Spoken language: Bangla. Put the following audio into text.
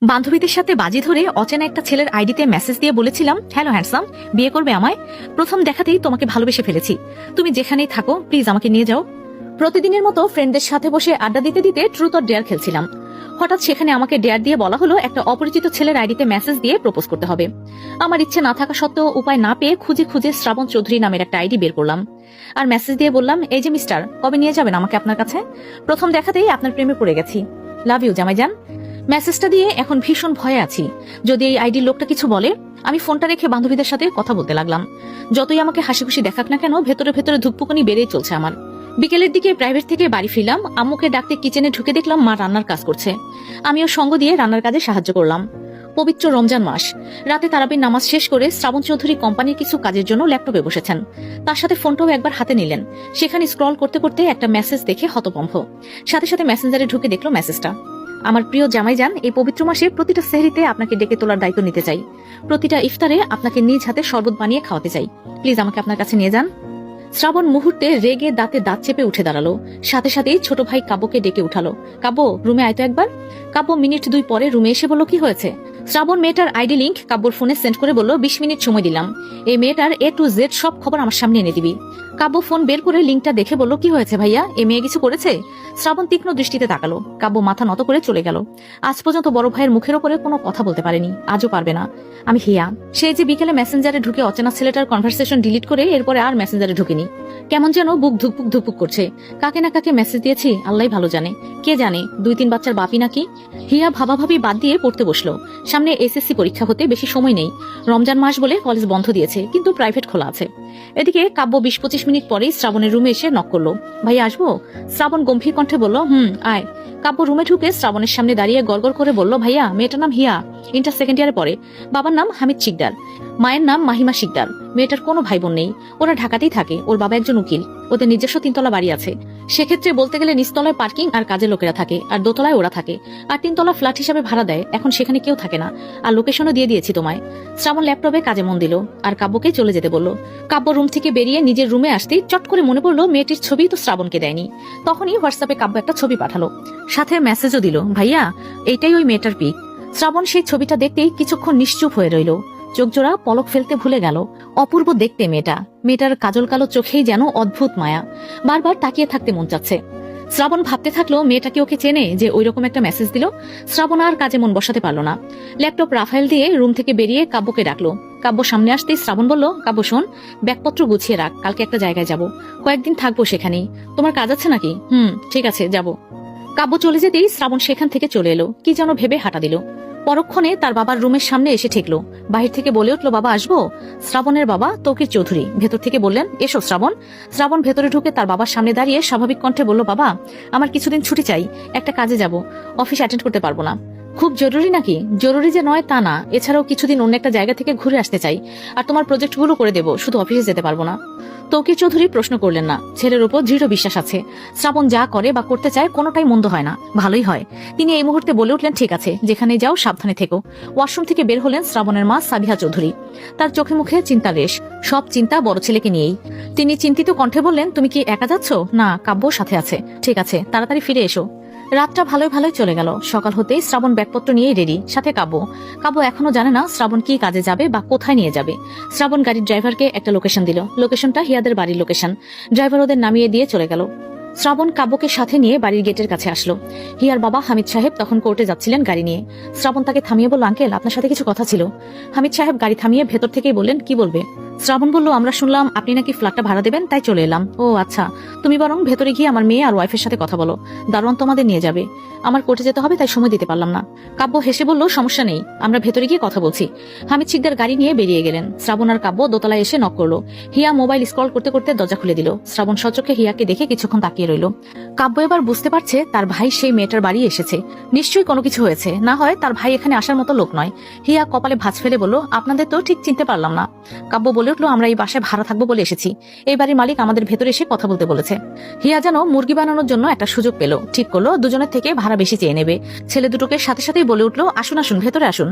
বান্ধবীদের সাথে বাজি ধরে অচেনা একটা ছেলের আইডিতে মেসেজ দিয়ে বলেছিলাম, হ্যালো হ্যান্ডসাম, বিয়ে করবে আমায়? প্রথম দেখাতেই তোমাকে ভালোবেসে ফেলেছি, তুমি যেখানেই থাকো প্লিজ আমাকে নিয়ে যাও। প্রতিদিনের মতো ফ্রেন্ডদের সাথে বসে আড্ডা দিতে দিতে ট্রুথ অর ডেয়ার খেলছিলাম। হঠাৎ সেখানে আমাকে ডেয়ার দিয়ে বলা হলো একটা অপরিচিত ছেলের আইডিতে মেসেজ দিয়ে প্রপোজ করতে হবে। আমার ইচ্ছে না থাকা সত্ত্বেও উপায় না পেয়ে খুঁজে খুঁজে শ্রাবণ চৌধুরী নামের একটা আইডি বের করলাম আর মেসেজ দিয়ে বললাম, এই যে মিস্টার, কবে নিয়ে যাবেন আমাকে আপনার কাছে? প্রথম দেখাতেই আপনার প্রেমে পড়ে গেছি, লাভ ইউ জামাইজান। মেসেজটা দিয়ে এখন ভীষণ ভয়ে আছি, যদি এই আইডির লোকটা কিছু বলে। আমি ফোনটা রেখে বান্ধবীদের সাথে কথা বলতে লাগলাম। যতই আমাকে হাসি খুশি দেখাক না কেন, ভেতরে ভেতরে ধুকপুকুনি বেড়েই চলছে আমার। বিকেলের দিকে প্রাইভেট থেকে বাড়ি ফিরলাম। আম্মুকে ডাকতে কিচেনে ঢুকে দেখলাম মা রান্নার কাজ করছে। আমিও সঙ্গ দিয়ে রান্নার কাজে সাহায্য করলাম। পবিত্র রমজান মাস, রাতে তারাবির নামাজ শেষ করে শ্রাবণ চৌধুরী কোম্পানির কিছু কাজের জন্য ল্যাপটপে বসেছেন। তার সাথে ফোনটাও একবার হাতে নিলেন। সেখানে স্ক্রল করতে করতে একটা মেসেজ দেখে হতভম্ব। সাথে সাথে মেসেঞ্জারে ঢুকে দেখলো মেসেজটা, আমার প্রিয় জামাইজান, এই পবিত্র মাসে প্রতিটা সেহরিতে আপনাকে ডেকে তোলার দায়িত্ব নিতে চাই। প্রতিটা ইফতারে আপনাকে নিজ হাতে শরবত বানিয়ে খাওয়াতে চাই। প্লিজ আমাকে আপনার কাছে নিয়ে যান। শ্রাবণ মুহূর্তে রেগে দাঁতে দাঁত চেপে উঠে দাঁড়ালো। সাথে সাথেই ছোট ভাই কাব্যকে ডেকে উঠালো, কাব্য রুমে আয় তো একবার। কাব্য মিনিট 2 পরে রুমে এসে বলল, কি হয়েছে? শ্রাবণ মেয়েটার আইডি লিংক কাব্যর ফোনে সেন্ড করে বলল, 20 মিনিট সময় দিলাম, এই মেয়েটার A to Z সব খবর আমার সামনে এনে দিবি। কাব্য ফোন বের করে লিংকটা দেখে বলল, কি হয়েছে ভাইয়া, এ মেয়ে কিছু করেছে? শ্রাবণ তীক্ষ্ণ দৃষ্টিতে তাকালো। কাব্য মাথা নত করে চলে গেল। আজ পর্যন্ত বড় ভাইয়ের মুখের ওপরে কোনো কথা বলতে পারেনি, আজও পারবে না। আমি হিয়া, সেই যে বিকেলে মেসেঞ্জারে ঢুকে অচেনা ছেলেটার কনভারসেশন ডিলিট করে এরপরে আর মেসেঞ্জারে ঢুকিনি। কেমন যেন বুক ধুকপুক ধুকপুক করছে। কাকে না কাকে মেসেজ দিয়েছি আল্লাহ ভালো জানে। কে জানে 2-3 বাচ্চার বাপি নাকি। হিয়া ভাবাভাবি বাদ দিয়ে পড়তে বসলো। সামনে এসএসসি পরীক্ষা হতে বেশি সময় নেই। রমজান মাস বলে কলেজ বন্ধ দিয়েছে, কিন্তু প্রাইভেট খোলা আছে। এদিকে কাব্য 20-25 মিনিট পরেই শ্রাবণের রুমে এসে নক করলো। ভাইয়া আসবো? শ্রাবণ গম্ভীর কণ্ঠে বলল, আয়। কাব্য রুমে ঢুকে শ্রাবণের সামনে দাঁড়িয়ে গড়গড় করে বলল, ভাইয়া মেয়েটার নাম হিয়া, ইন্টার সেকেন্ড ইয়ারে পড়ে। বাবার নাম হামিদ শিকদার, মায়ের নাম মাহিমা শিকদার। মেয়েটার কোনো ভাই বোন নেই, ওরা ঢাকাতেই থাকে। ওর বাবা একজন উকিল, ওদের নিজস্ব 3 তলা বাড়ি আছে। সেক্ষেত্রে বলতে গেলে নিচতলায় পার্কিং আর কাজের লোকেরা থাকে, আর দোতলায় ওরা থাকে, আর 3 তলা ফ্ল্যাট হিসাবে ভাড়া দেয়। এখন সেখানে কেউ থাকে না, আর লোকেশনও দিয়ে দিয়েছি তোমায়। শ্রাবণ ল্যাপটপে কাজে মন দিল আর কাব্যকে চলে যেতে বলল। কাব্য রুম থেকে বেরিয়ে নিজের রুমে আসতেই চট করে মনে পড়লো মেয়েটির ছবি তো শ্রাবণকে দেয়নি। তখনই হোয়াটসঅ্যাপে কাব্য একটা ছবি পাঠালো, সাথে মেসেজও দিল, ভাইয়া এইটাই ওই মেয়েটার পিক। শ্রাবণ সেই ছবিটা দেখতেই কিছুক্ষণ নিশ্চুপ হয়ে রইল। চোখজোড়া পলক ফেলতে ভুলে গেল। অপূর্ব দেখতে মেয়েটা, মেয়েটার কাজল কালো চোখেই যেন অদ্ভুত মায়া। বারবার তাকিয়ে থাকতে মন চাচ্ছে। শ্রাবণ ভাবতে থাকলো মেয়েটাকে ওকে চেনে যে ওইরকম একটা মেসেজ দিল। শ্রাবণ আর কাজে মন বসাতে পারলো না। ল্যাপটপ রাফায়েল দিয়ে রুম থেকে বেরিয়ে কাব্যকে ডাকলো। কাব্য সামনে আসতেই শ্রাবণ বলল, কাব্য শোন, ব্যাগপত্র গুছিয়ে রাখ, কালকে একটা জায়গায় যাব, কয়েকদিন থাকবো সেখানেই। তোমার কাজ আছে নাকি? ঠিক আছে, যাব। কাব্য চলে যেতেই শ্রাবণ সেখান থেকে চলে এলো। কি যেন ভেবে হাঁটা দিল। পরক্ষণে তার বাবার রুমের সামনে এসে ঠেকলো। বাহির থেকে বলে উঠলো, বাবা আসবো? শ্রাবণের বাবা তৌকির চৌধুরী ভেতর থেকে বললেন, এসো শ্রাবণ। শ্রাবণ ভেতরে ঢুকে তার বাবার সামনে দাঁড়িয়ে স্বাভাবিক কণ্ঠে বলল, বাবা আমার কিছুদিন ছুটি চাই, একটা কাজে যাব, অফিস অ্যাটেন্ড করতে পারবো না। খুব জরুরি নাকি? জরুরি যে নয় তা না, এছাড়াও কিছুদিন অন্য একটা জায়গা থেকে ঘুরে আসতে চাই, আর তোমার প্রজেক্টগুলো করে দেবো, শুধু অফিসে যেতে পারবো না। তৌকির চৌধুরী প্রশ্ন করলেন না। ছেলের উপর দৃঢ় বিশ্বাস আছে। শ্রাবণ যা করে বা করতে চায় কোনোটাই মন্দ হয় না, ভালোই হয়। তিনি এই মুহূর্তে বলে উঠলেন, ঠিক আছে, যেখানে যাও সাবধানে থেকো। ওয়াশরুম থেকে বের হলেন শ্রাবণের মা সাবিহা চৌধুরী। তার চোখে মুখে চিন্তার রেশ, সব চিন্তা বড় ছেলেকে নিয়েই। তিনি চিন্তিত কণ্ঠে বললেন, তুমি কি একা যাচ্ছ? না, কাব্য সাথে আছে। ঠিক আছে, তাড়াতাড়ি ফিরে এসো। রাতটা ভালোই ভালোই চলে গেল। সকাল হতেই শ্রাবণ ব্যাগপত্র নিয়েই রেডি, সাথে কাব্য। কাব্য এখনো জানে না শ্রাবণ কি কাজে যাবে বা কোথায় নিয়ে যাবে। শ্রাবণ গাড়ির ড্রাইভারকে একটা লোকেশন দিল। লোকেশনটা হিয়াদের বাড়ির লোকেশন। ড্রাইভার ওদের নামিয়ে দিয়ে চলে গেল। শ্রাবণ কাব্যকে সাথে নিয়ে বাড়ির গেটের কাছে আসলো। হিয়ার বাবা হামিদ সাহেব তখন কোর্টে যাচ্ছিলেন গাড়ি নিয়ে। শ্রাবণ তাকে থামিয়ে বলল, আঙ্কেল আপনার সাথে কিছু কথা ছিল। হামিদ সাহেব গাড়ি থামিয়ে ভেতর থেকেই বললেন, কি বলবে? শ্রাবণ বলল, আমরা শুনলাম আপনি নাকি ফ্ল্যাটটা ভাড়া দেবেন, তাই চলে এলাম। ও আচ্ছা, তুমি বরং ভেতরে গিয়ে আমার মেয়ে আর ওয়াইফের সাথে কথা বলো, দারোয়ান তোমাদের নিয়ে যাবে। আমার কোর্টে যেতে হবে তাই সময় দিতে পারলাম না। কাব্য হেসে বলল, সমস্যা নেই, আমরা ভেতরে গিয়ে কথা বলছি। হামিদ শিকদার গাড়ি নিয়ে বেরিয়ে গেলেন। শ্রাবণ আর কাব্য দোতলায় এসে নক করলো। হিয়া মোবাইল স্ক্রল করতে করতে দরজা খুলে দিল। শ্রাবণ সচক্ষে হিয়াকে দেখে কিছুক্ষণ তাকিয়ে রইল। কাব্য এবার বুঝতে পারছে তার ভাই সেই মেয়েটার বাড়ি এসেছে। নিশ্চয়ই কোনো কিছু হয়েছে, না হয় তার ভাই এখানে আসার মতো লোক নয়। হিয়া কপালে ভাঁজ ফেলে বলল, আপনাদের তো ঠিক চিনতে পারলাম না। কাব্য বলে উঠলো, আমরা এই বাসায় ভাড়া থাকবো বলে এসেছি। এই বাড়ির মালিক আমাদের ভেতরে এসে কথা বলতে বলেছে। হিয়া যেন মুরগি বানানোর জন্য একটা সুযোগ পেল। ঠিক করলো দুজনের থেকে ভাড়া বেশি চেয়ে নেবে। ছেলে দুটোকে সাথে সাথেই বলে উঠলো, আসুন আসুন, ভেতরে আসুন।